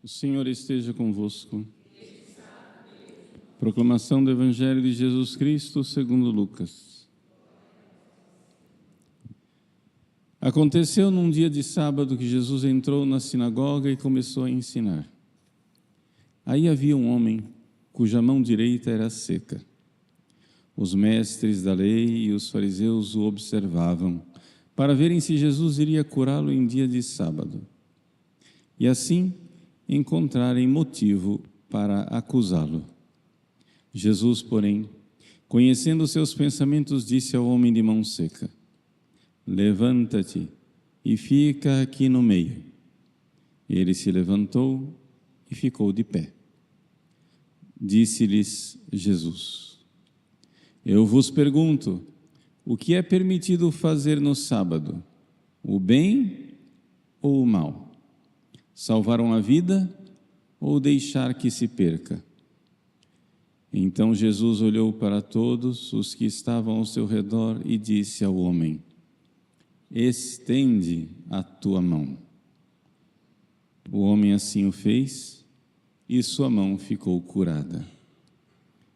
O Senhor esteja convosco. Proclamação do Evangelho de Jesus Cristo segundo Lucas. Aconteceu num dia de sábado que Jesus entrou na sinagoga e começou a ensinar. Aí havia um homem cuja mão direita era seca. Os mestres da lei e os fariseus o observavam para verem se Jesus iria curá-lo em dia de sábado. E assim encontrarem motivo para acusá-lo. Jesus, porém, conhecendo seus pensamentos, disse ao homem de mão seca: levanta-te e fica aqui no meio. Ele se levantou e ficou de pé. Disse-lhes Jesus: eu vos pergunto, o que é permitido fazer no sábado, o bem ou o mal? Salvar uma vida ou deixar que se perca? Então Jesus olhou para todos os que estavam ao seu redor e disse ao homem: estende a tua mão. O homem assim o fez e sua mão ficou curada.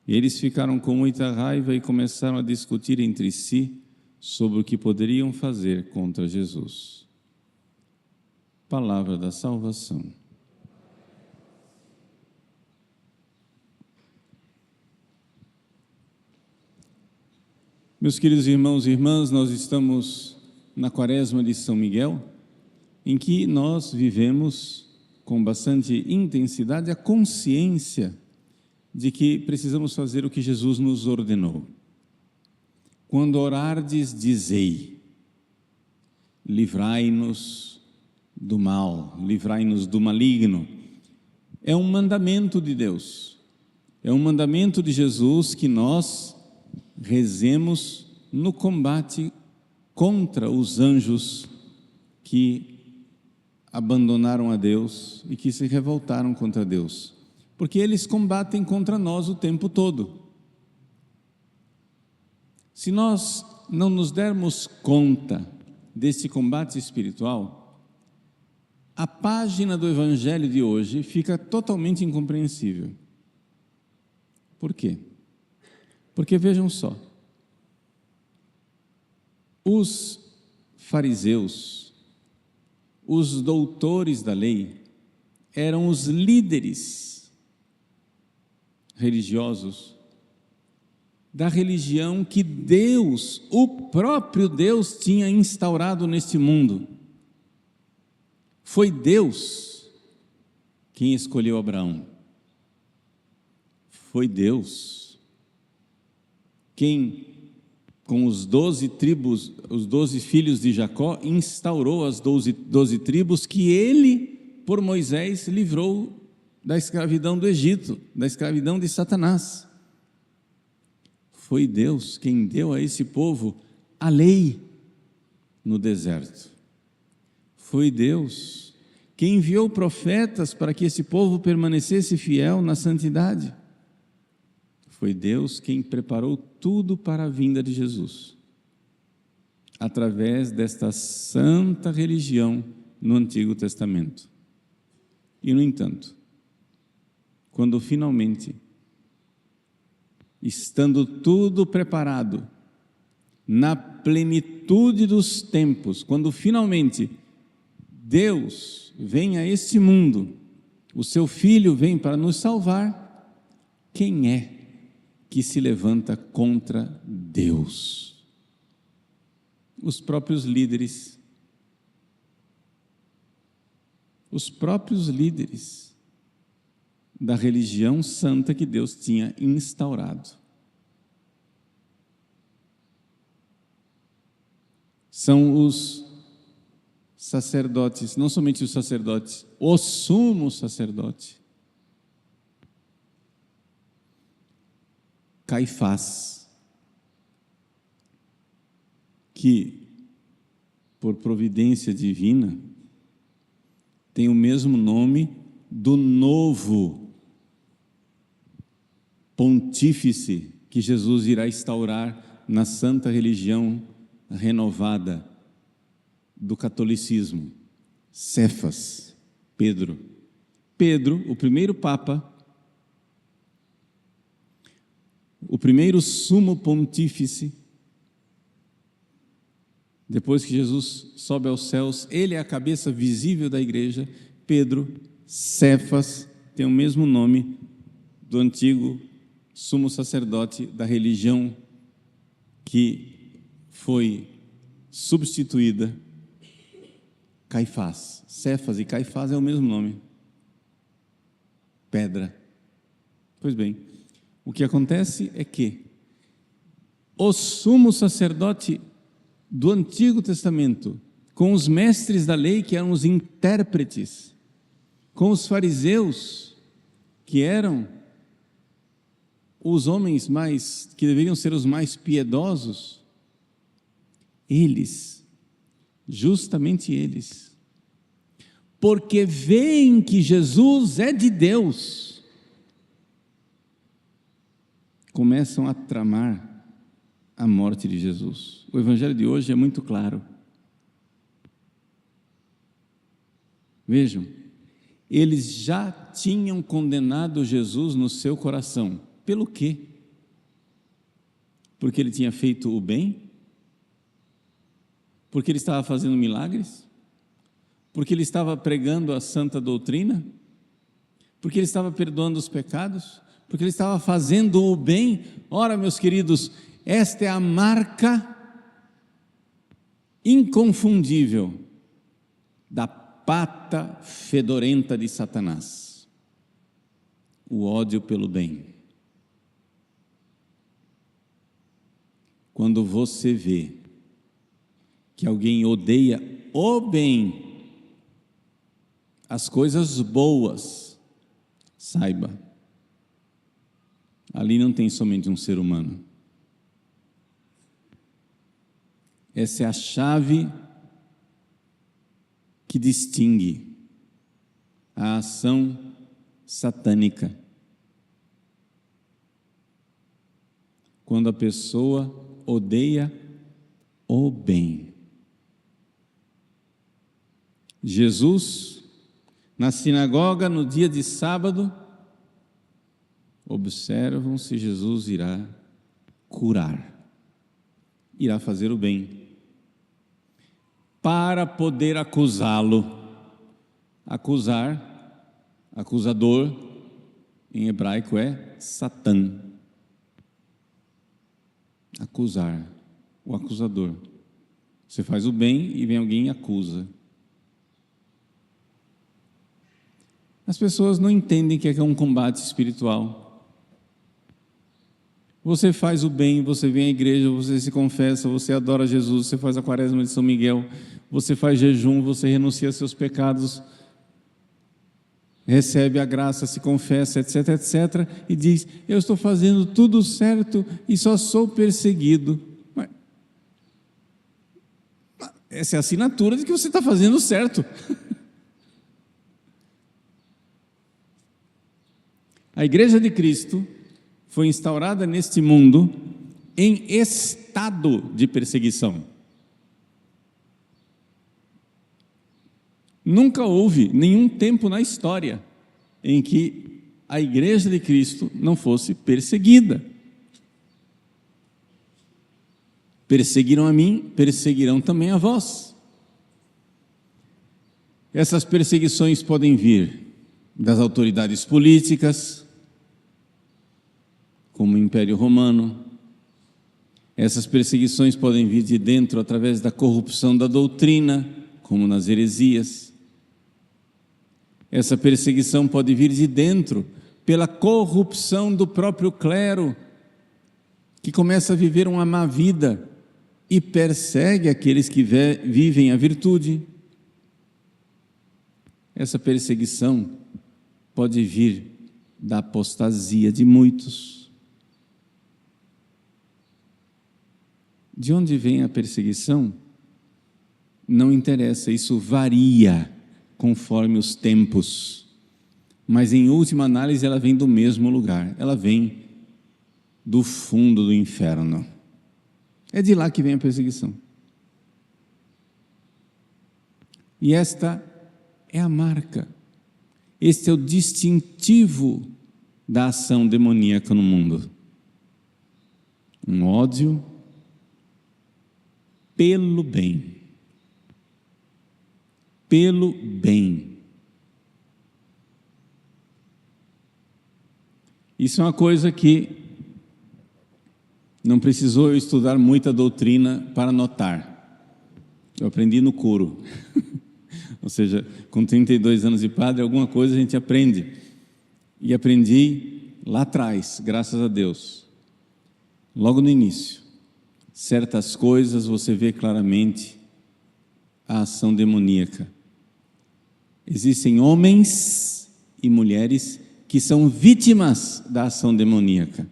Eles ficaram com muita raiva e começaram a discutir entre si sobre o que poderiam fazer contra Jesus. Palavra da salvação. Meus queridos irmãos e irmãs, nós estamos na Quaresma de São Miguel, em que nós vivemos com bastante intensidade a consciência de que precisamos fazer o que Jesus nos ordenou. Quando orardes, dizei: livrai-nos do mal, livrai-nos do maligno. É um mandamento de Deus, é um mandamento de Jesus que nós rezemos no combate contra os anjos que abandonaram a Deus e que se revoltaram contra Deus, porque eles combatem contra nós o tempo todo. Se nós não nos dermos conta desse combate espiritual, a página do Evangelho de hoje fica totalmente incompreensível. Por quê? Porque vejam só, os fariseus, os doutores da lei, eram os líderes religiosos da religião que Deus, o próprio Deus, tinha instaurado neste mundo. Foi Deus quem escolheu Abraão. Foi Deus quem, com os 12 tribos, os 12 filhos de Jacó, instaurou as 12 tribos que ele, por Moisés, livrou da escravidão do Egito, da escravidão de Satanás. Foi Deus quem deu a esse povo a lei no deserto. Foi Deus quem enviou profetas para que esse povo permanecesse fiel na santidade. Foi Deus quem preparou tudo para a vinda de Jesus, através desta santa religião no Antigo Testamento. E, no entanto, quando finalmente, estando tudo preparado, na plenitude dos tempos, quando finalmente Deus vem a este mundo, o seu Filho vem para nos salvar, quem é que se levanta contra Deus? Os próprios líderes. Os próprios líderes da religião santa que Deus tinha instaurado. São os sacerdotes, não somente os sacerdotes, o sumo sacerdote, Caifás, que, por providência divina, tem o mesmo nome do novo pontífice que Jesus irá instaurar na santa religião renovada do catolicismo, Cefas, Pedro. Pedro, o primeiro Papa, o primeiro sumo pontífice, depois que Jesus sobe aos céus, ele é a cabeça visível da igreja. Pedro, Cefas, tem o mesmo nome do antigo sumo sacerdote da religião que foi substituída, Caifás. Cefas e Caifás é o mesmo nome. Pedra. Pois bem, o que acontece é que o sumo sacerdote do Antigo Testamento, com os mestres da lei, que eram os intérpretes, com os fariseus, que eram os homens que deveriam ser os mais piedosos, eles, justamente eles, porque veem que Jesus é de Deus, começam a tramar a morte de Jesus. O evangelho de hoje é muito claro. Vejam, eles já tinham condenado Jesus no seu coração. Pelo quê? Porque ele tinha feito o bem? Porque ele estava fazendo milagres? Porque ele estava pregando a santa doutrina? Porque ele estava perdoando os pecados? Porque ele estava fazendo o bem? Ora, meus queridos, esta é a marca inconfundível da pata fedorenta de Satanás: o ódio pelo bem. Quando você vê que alguém odeia o bem, as coisas boas, saiba, ali não tem somente um ser humano. Essa é a chave que distingue a ação satânica. Quando a pessoa odeia o bem. Jesus, na sinagoga, no dia de sábado, observam se Jesus irá curar, irá fazer o bem, para poder acusá-lo. Acusador, em hebraico é Satã. Acusar, o acusador. Você faz o bem e vem alguém e acusa. As pessoas não entendem que é um combate espiritual. Você faz o bem, você vem à igreja, você se confessa, você adora Jesus, você faz a quaresma de São Miguel, você faz jejum, você renuncia a seus pecados, recebe a graça, se confessa, etc, etc, e diz: eu estou fazendo tudo certo e só sou perseguido. Mas essa é a assinatura de que você está fazendo certo. A Igreja de Cristo foi instaurada neste mundo em estado de perseguição. Nunca houve nenhum tempo na história em que a Igreja de Cristo não fosse perseguida. Perseguiram a mim, perseguirão também a vós. Essas perseguições podem vir das autoridades políticas, como o Império Romano. Essas perseguições podem vir de dentro através da corrupção da doutrina, como nas heresias. Essa perseguição pode vir de dentro pela corrupção do próprio clero, que começa a viver uma má vida e persegue aqueles que vivem a virtude. Essa perseguição pode vir da apostasia de muitos. De onde vem a perseguição? Não interessa, isso varia conforme os tempos, mas em última análise ela vem do mesmo lugar, ela vem do fundo do inferno. É de lá que vem a perseguição. E esta é a marca Este é o distintivo da ação demoníaca no mundo. Um ódio pelo bem. Pelo bem. Isso é uma coisa que não precisou eu estudar muita doutrina para notar. Eu aprendi no coro. Ou seja, com 32 anos de padre, alguma coisa a gente aprende. E aprendi lá atrás, graças a Deus. Logo no início. Certas coisas você vê claramente a ação demoníaca. Existem homens e mulheres que são vítimas da ação demoníaca.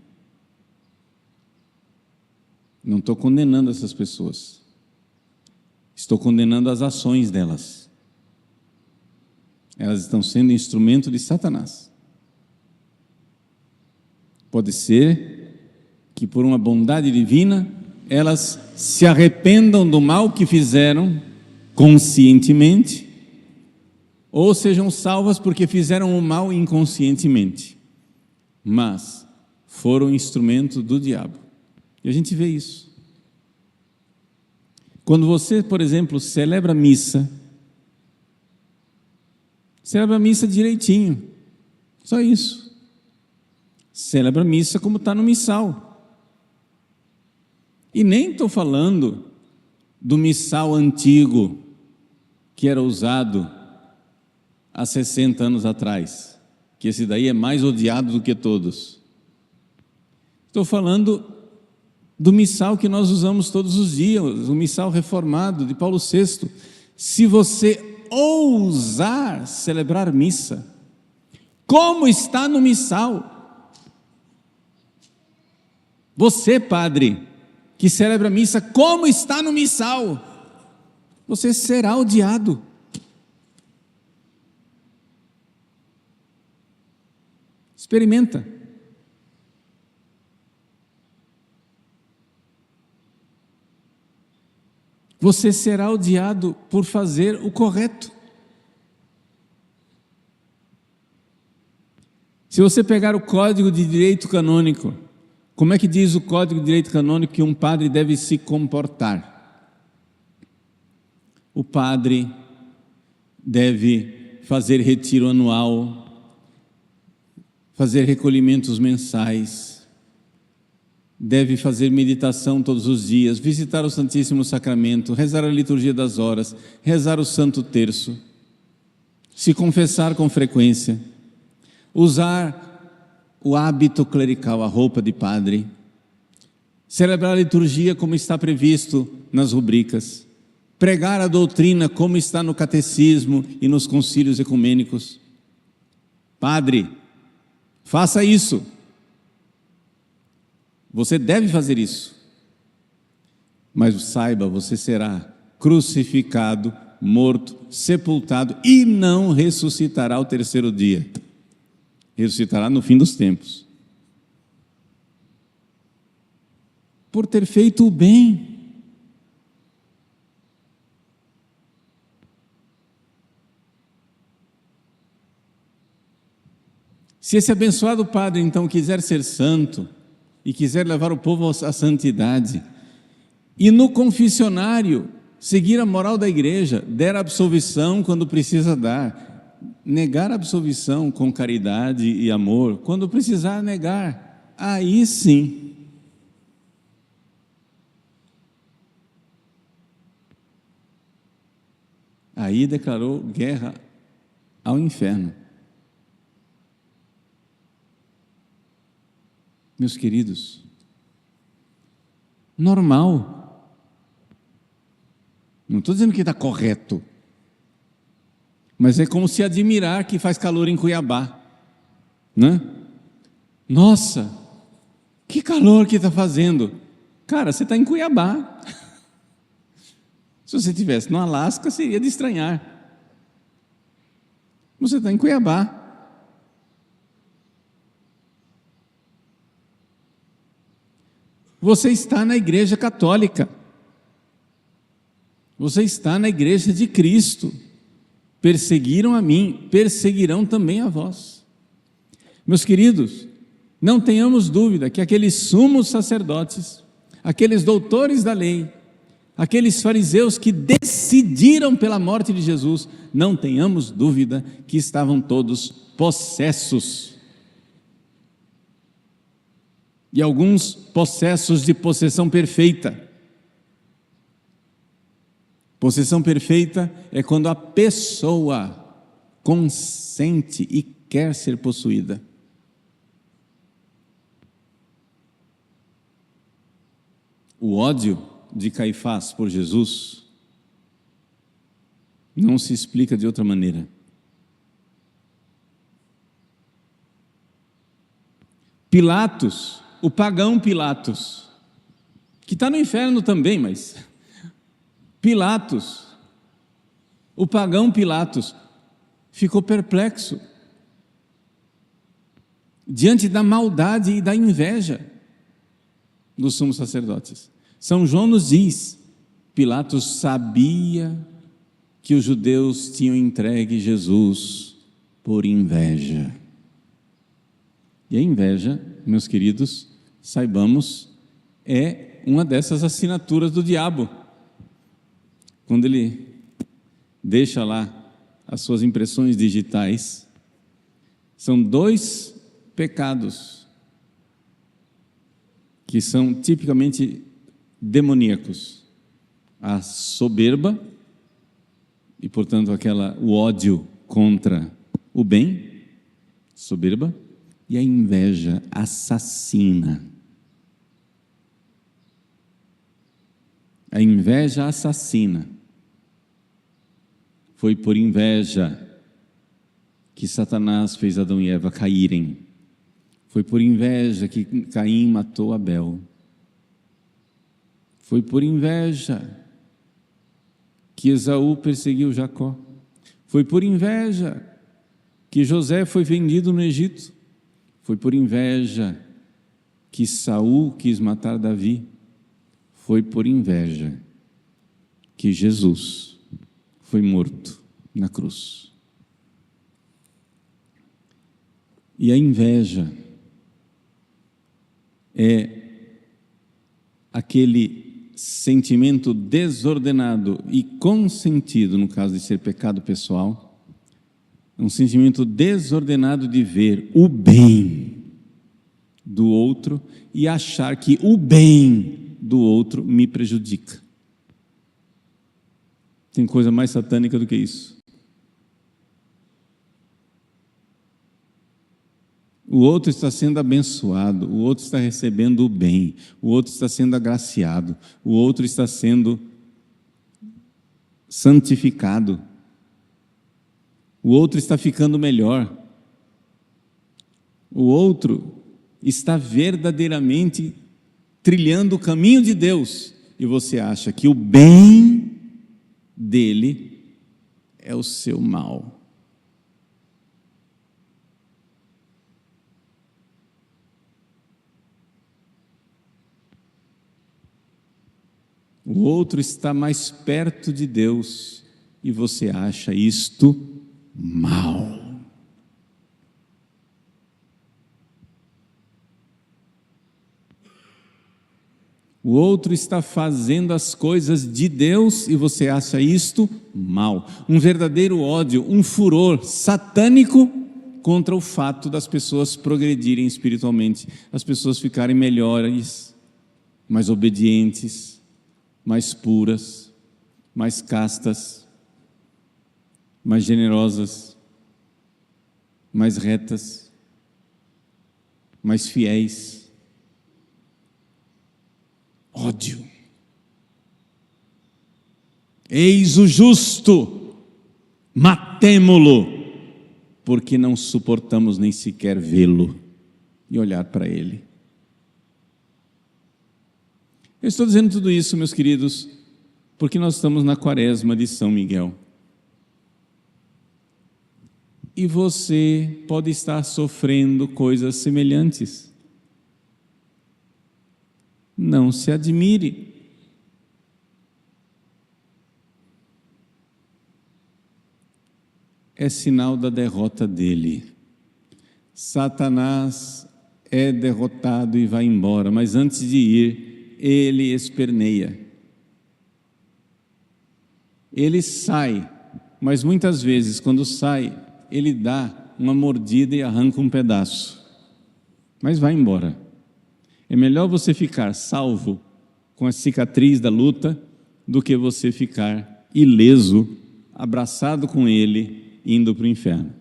Não estou condenando essas pessoas. Estou condenando as ações delas. Elas estão sendo instrumento de Satanás. Pode ser que por uma bondade divina elas se arrependam do mal que fizeram conscientemente, ou sejam salvas porque fizeram o mal inconscientemente, mas foram instrumento do diabo. E a gente vê isso. Quando você, por exemplo, celebra a missa direitinho, só isso. Celebra a missa como está no missal. E nem estou falando do missal antigo, que era usado há 60 anos atrás, que esse daí é mais odiado do que todos. Estou falando do missal que nós usamos todos os dias, o missal reformado de Paulo VI. Se você ousar celebrar missa, como está no missal, você, padre, que celebra missa, como está no missal, você será odiado. Experimenta. Você será odiado por fazer o correto. Se você pegar o Código de Direito Canônico, como é que diz o Código de Direito Canônico que um padre deve se comportar? O padre deve fazer retiro anual, fazer recolhimentos mensais, deve fazer meditação todos os dias, visitar o Santíssimo Sacramento, rezar a liturgia das horas, rezar o Santo Terço, se confessar com frequência, usar o hábito clerical, a roupa de padre, celebrar a liturgia como está previsto nas rubricas, pregar a doutrina como está no catecismo e nos concílios ecumênicos. Padre, faça isso. Você deve fazer isso. Mas saiba, você será crucificado, morto, sepultado e não ressuscitará ao terceiro dia. Ressuscitará no fim dos tempos. Por ter feito o bem. Se esse abençoado padre, então, quiser ser santo e quiser levar o povo à santidade, e no confessionário seguir a moral da igreja, der absolvição quando precisa dar, negar a absolvição com caridade e amor, quando precisar negar, aí sim. Aí declarou guerra ao inferno. Meus queridos, normal. Não estou dizendo que está correto, mas é como se admirar que faz calor em Cuiabá, né? Nossa, que calor que está fazendo. Cara, você está em Cuiabá. Se você estivesse no Alasca, seria de estranhar. Você está em Cuiabá. Você está na Igreja Católica. Você está na Igreja de Cristo. perseguiram a mim, perseguirão também a vós. Meus queridos, não tenhamos dúvida que aqueles sumos sacerdotes, aqueles doutores da lei, aqueles fariseus que decidiram pela morte de Jesus, não tenhamos dúvida que estavam todos possessos. E alguns possessos de possessão perfeita. Possessão perfeita é quando a pessoa consente e quer ser possuída. O ódio de Caifás por Jesus não se explica de outra maneira. Pilatos, o pagão Pilatos, que está no inferno também, mas Pilatos, o pagão Pilatos, ficou perplexo diante da maldade e da inveja dos sumos sacerdotes. São João nos diz, Pilatos sabia que os judeus tinham entregue Jesus por inveja. E a inveja, meus queridos, saibamos, é uma dessas assinaturas do diabo. Quando ele deixa lá as suas impressões digitais, são 2 pecados que são tipicamente demoníacos: a soberba, e portanto o ódio contra o bem, soberba, e a inveja assassina. A inveja assassina. Foi por inveja que Satanás fez Adão e Eva caírem. Foi por inveja que Caim matou Abel. Foi por inveja que Esaú perseguiu Jacó. Foi por inveja que José foi vendido no Egito. Foi por inveja que Saul quis matar Davi. Foi por inveja que Jesus foi morto na cruz. E a inveja é aquele sentimento desordenado e consentido, no caso de ser pecado pessoal, um sentimento desordenado de ver o bem do outro e achar que o bem do outro me prejudica. Tem coisa mais satânica do que isso. O outro está sendo abençoado, o outro está recebendo o bem, o outro está sendo agraciado, o outro está sendo santificado, o outro está ficando melhor, o outro está verdadeiramente trilhando o caminho de Deus, e você acha que o bem dele é o seu mal. O outro está mais perto de Deus e você acha isto mal. O outro está fazendo as coisas de Deus e você acha isto mal. Um verdadeiro ódio, um furor satânico contra o fato das pessoas progredirem espiritualmente, as pessoas ficarem melhores, mais obedientes, mais puras, mais castas, mais generosas, mais retas, mais fiéis. Ódio. Eis o justo, matemo-lo, porque não suportamos nem sequer vê-lo e olhar para ele. Eu estou dizendo tudo isso, meus queridos, porque nós estamos na quaresma de São Miguel. E você pode estar sofrendo coisas semelhantes. Não se admire. é sinal da derrota dele. Satanás é derrotado e vai embora, mas antes de ir, ele esperneia. Ele sai, mas muitas vezes, quando sai, ele dá uma mordida e arranca um pedaço, mas vai embora. É melhor você ficar salvo com a cicatriz da luta do que você ficar ileso, abraçado com ele, indo para o inferno.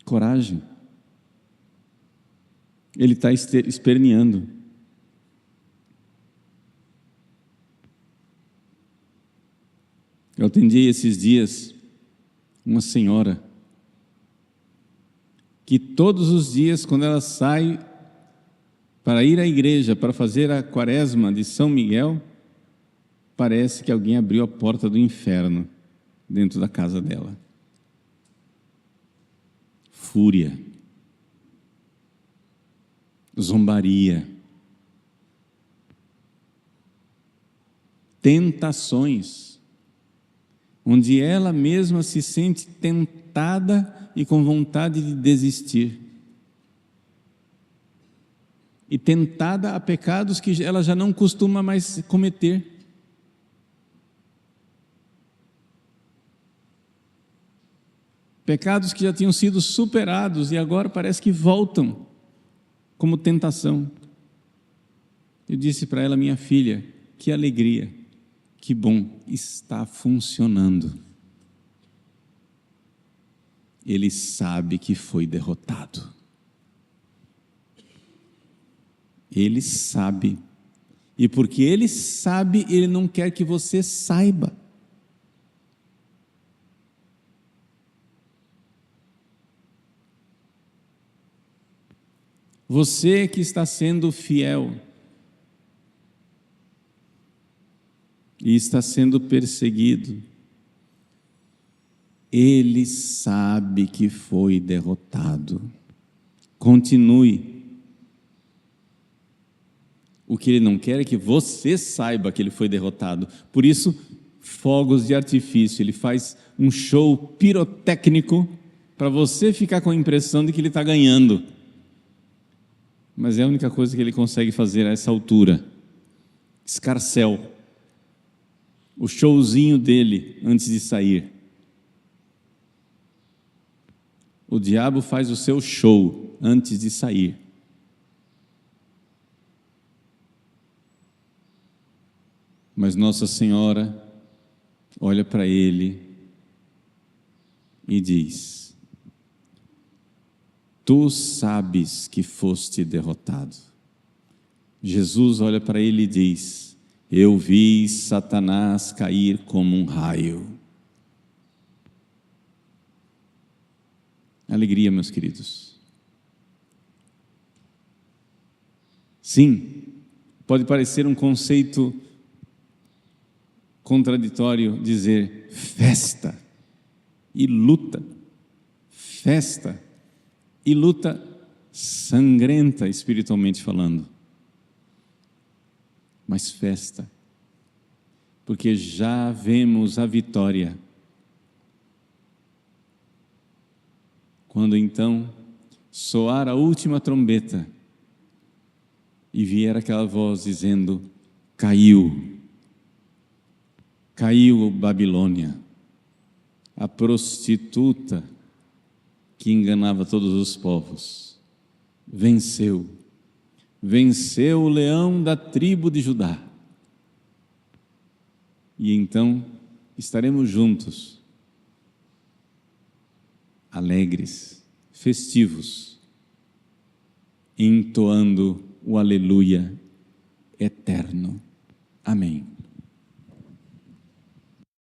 Coragem. Ele está esperneando. Eu atendi esses dias uma senhora que todos os dias, quando ela sai para ir à igreja, para fazer a quaresma de São Miguel, parece que alguém abriu a porta do inferno dentro da casa dela. Fúria, zombaria, tentações, onde ela mesma se sente tentada e com vontade de desistir. E tentada a pecados que ela já não costuma mais cometer. Pecados que já tinham sido superados e agora parece que voltam como tentação. Eu disse para ela: minha filha, que alegria, que bom, está funcionando. Ele sabe que foi derrotado. Ele sabe. E porque ele sabe, ele não quer que você saiba. Você que está sendo fiel e está sendo perseguido, ele sabe que foi derrotado. Continue. O que ele não quer é que você saiba que ele foi derrotado. Por isso, fogos de artifício. Ele faz um show pirotécnico para você ficar com a impressão de que ele está ganhando. Mas é a única coisa que ele consegue fazer a essa altura. Escarcéu. O showzinho dele antes de sair. O diabo faz o seu show antes de sair. Mas Nossa Senhora olha para ele e diz: tu sabes que foste derrotado. Jesus olha para ele e diz: eu vi Satanás cair como um raio. Alegria, meus queridos. Sim, pode parecer um conceito contraditório dizer festa e luta. Festa e luta sangrenta, espiritualmente falando. Mas festa, porque já vemos a vitória. Quando então soar a última trombeta e vier aquela voz dizendo: caiu Babilônia, a prostituta que enganava todos os povos, venceu o leão da tribo de Judá. E então estaremos juntos, alegres, festivos, entoando o aleluia eterno. Amém.